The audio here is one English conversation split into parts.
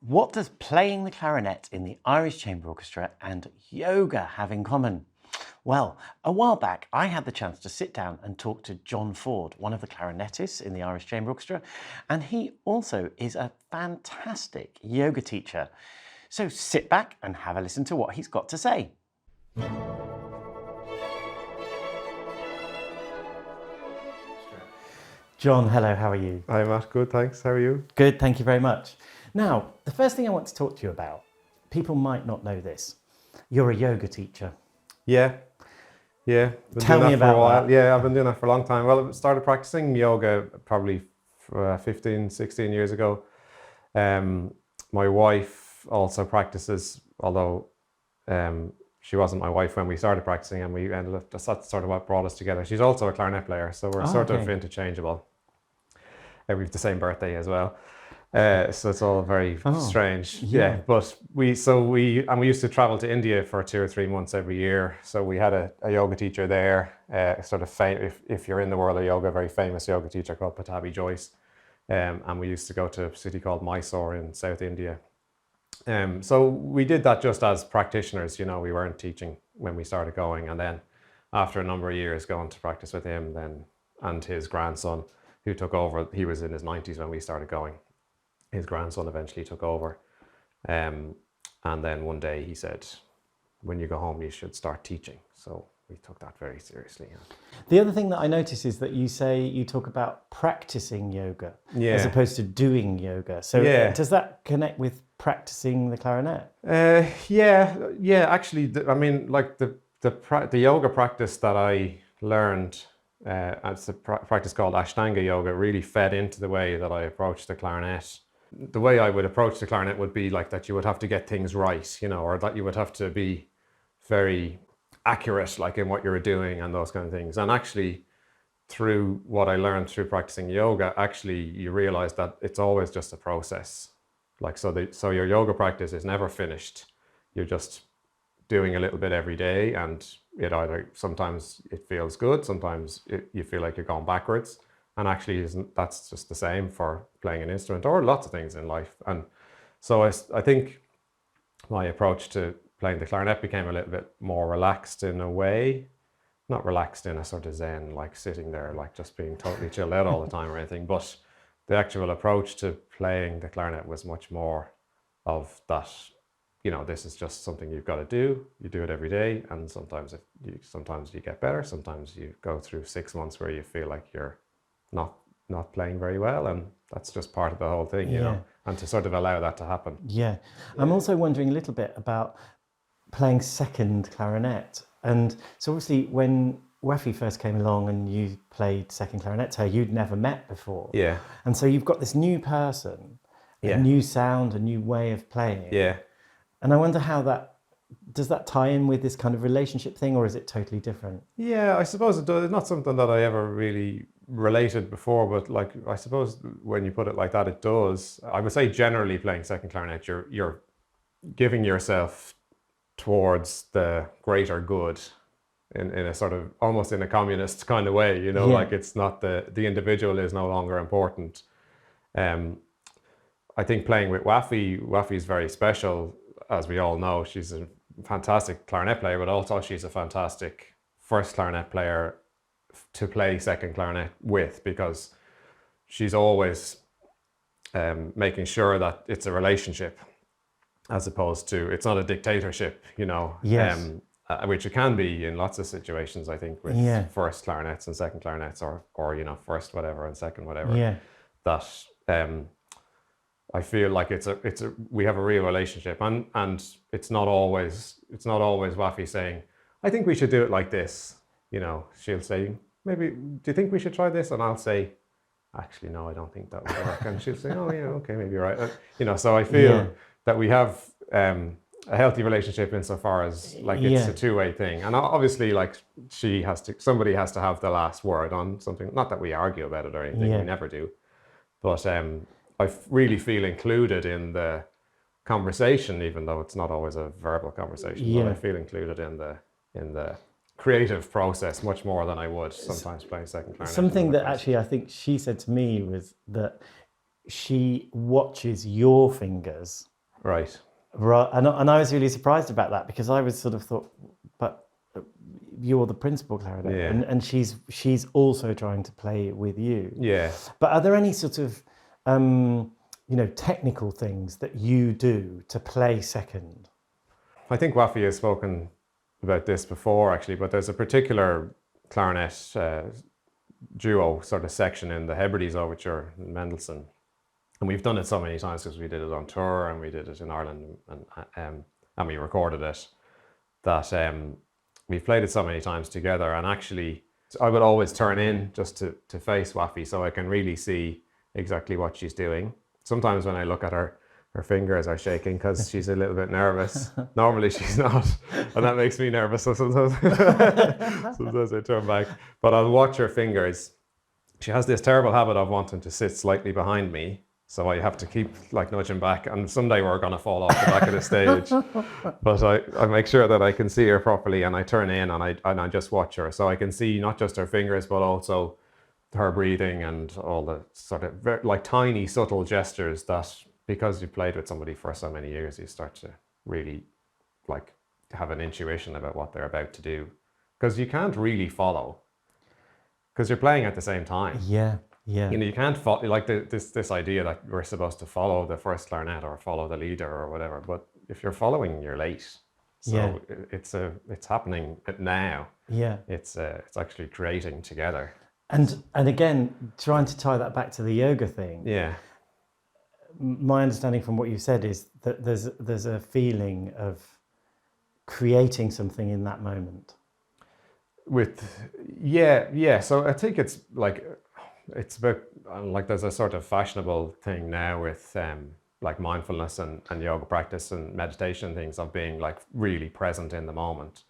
What does playing the clarinet in the Irish Chamber Orchestra and yoga have in common? Well, a while back, I had the chance to sit down and talk to John Forde, one of the clarinetists in the Irish Chamber Orchestra, and he also is a fantastic yoga teacher. So sit back and have a listen to what he's got to say. John, hello, how are you? Hi Matt, good, thanks. How are you? Good, thank you very much. Now, the first thing I want to talk to you about, people might not know this. You're a yoga teacher. Yeah. Been Tell doing me that for a about while. that. Yeah, I've been doing that for a long time. Well, I started practicing yoga probably 15, 16 years ago. My wife also practices, although she wasn't my wife when we started practicing, and we ended up, that's sort of what brought us together. She's also a clarinet player, so we're sort of interchangeable. We have the same birthday as well. So it's all very strange. Yeah. But we used to travel to India for 2 or 3 months every year. So we had a yoga teacher there, if you're in the world of yoga, a very famous yoga teacher called Patabi Joyce. And we used to go to a city called Mysore in South India. So we did that just as practitioners, we weren't teaching when we started going. And then after a number of years going to practice with him then and his grandson, who took over, he was in his 90s when we started going. His grandson eventually took over. And then one day he said, when you go home, you should start teaching. So we took that very seriously. The other thing that I notice is that you talk about practicing yoga as opposed to doing yoga. So does that connect with practicing the clarinet? Actually, the yoga practice that I learned, it's a practice called Ashtanga yoga, really fed into the way that I approach the clarinet. The way I would approach the clarinet would be like that you would have to get things right, or that you would have to be very accurate, like in what you're doing and those kind of things. And actually, through what I learned through practicing yoga, actually you realize that it's always just a process. So your yoga practice is never finished. You're just doing a little bit every day, and sometimes it feels good, sometimes you feel like you're going backwards. And actually, that's just the same for playing an instrument or lots of things in life. And so I think my approach to playing the clarinet became a little bit more relaxed in a way. Not relaxed in a sort of zen, like sitting there, like just being totally chilled out all the time or anything. But the actual approach to playing the clarinet was much more of that, this is just something you've got to do. You do it every day. And sometimes you get better. Sometimes you go through 6 months where you feel like you're not playing very well, and that's just part of the whole thing, and to sort of allow that to happen. I'm also wondering a little bit about playing second clarinet. And so obviously when Windfree first came along and you played second clarinet to her, you'd never met before, and so you've got this new person, a new sound, a new way of playing, and I wonder how does that tie in with this kind of relationship thing, or is it totally different? I suppose it does. It's not something that I ever really related before, but I suppose when you put it like that, it does. I would say generally playing second clarinet, you're giving yourself towards the greater good in a sort of almost in a communist kind of way, like it's not the individual is no longer important. I think playing with Windfree is very special, as we all know. She's a fantastic clarinet player, but also she's a fantastic first clarinet player to play second clarinet with, because she's always making sure that it's a relationship as opposed to, it's not a dictatorship, which it can be in lots of situations, I think, with first clarinets and second clarinets, or first whatever and second whatever. That I feel like we have a real relationship, and it's not always Windfree saying, I think we should do it like this. She'll say, maybe, do you think we should try this? And I'll say, actually, no, I don't think that would work. And she'll say, oh yeah, okay, maybe you're right. So I feel that we have a healthy relationship insofar as it's a two-way thing. And obviously, somebody has to have the last word on something. Not that we argue about it or anything, we never do. But I really feel included in the conversation, even though it's not always a verbal conversation. But I feel included in the creative process much more than I would sometimes playing second clarinet. Something that actually I think she said to me was that she watches your fingers Right. Right, and I was really surprised about that because I was sort of thought, but you're the principal clarinet, Yeah. and she's also trying to play with you. Yeah. But are there any sort of technical things that you do to play second? I think Wafi has spoken about this before, actually, but there's a particular clarinet duo sort of section in the Hebrides Overture in Mendelssohn. And we've done it so many times because we did it on tour and we did it in Ireland and we recorded it, that we've played it so many times together. And actually, I would always turn in just to face Wafi so I can really see exactly what she's doing. Sometimes when I look at her fingers are shaking because she's a little bit nervous. Normally she's not, and that makes me nervous. So sometimes, sometimes I turn back. But I'll watch her fingers. She has this terrible habit of wanting to sit slightly behind me. So I have to keep like nudging back, and someday we're going to fall off the back of the stage. But I make sure that I can see her properly, and I turn in and I just watch her. So I can see not just her fingers, but also her breathing and all the sort of like tiny, subtle gestures that, because you've played with somebody for so many years, you start to really like have an intuition about what they're about to do. Because you can't really follow, because you're playing at the same time. Yeah. Yeah. You can't follow, like this idea that we're supposed to follow the first clarinet or follow the leader or whatever. But if you're following, you're late. So it's happening now. Yeah. It's actually creating together. And again, trying to tie that back to the yoga thing. Yeah. My understanding from what you said is that there's a feeling of creating something in that moment. So I think it's about like there's a sort of fashionable thing now with like mindfulness and yoga practice and meditation things of being like really present in the moment.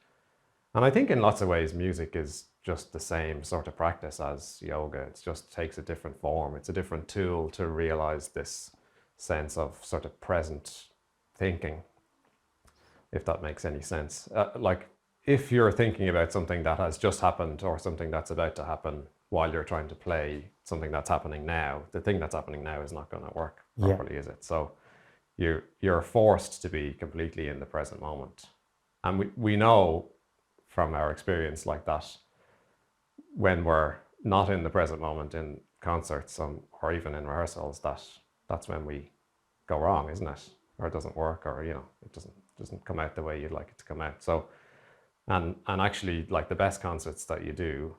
And I think in lots of ways music is just the same sort of practice as yoga. It just takes a different form. It's a different tool to realize this sense of sort of present thinking, if that makes any sense. Like if you're thinking about something that has just happened or something that's about to happen while you're trying to play something that's happening now, the thing that's happening now is not going to work properly, is it? So you're forced to be completely in the present moment. And we know from our experience like that, when we're not in the present moment in concerts or even in rehearsals, that's when we go wrong, isn't it? Or it doesn't work, or it doesn't come out the way you'd like it to come out. So and actually, like the best concerts that you do,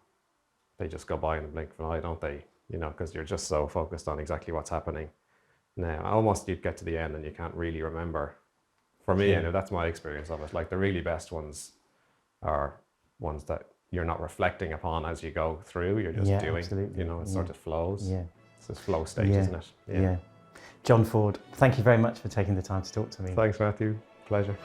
they just go by in the blink of an eye, don't they? Because you're just so focused on exactly what's happening now. Almost you'd get to the end and you can't really remember. For me, that's my experience of it. Like the really best ones are ones that you're not reflecting upon as you go through. You're just doing. Absolutely. It sort of flows. Yeah. It's this flow state, isn't it? Yeah. John Forde, thank you very much for taking the time to talk to me. Thanks, Matthew. Pleasure.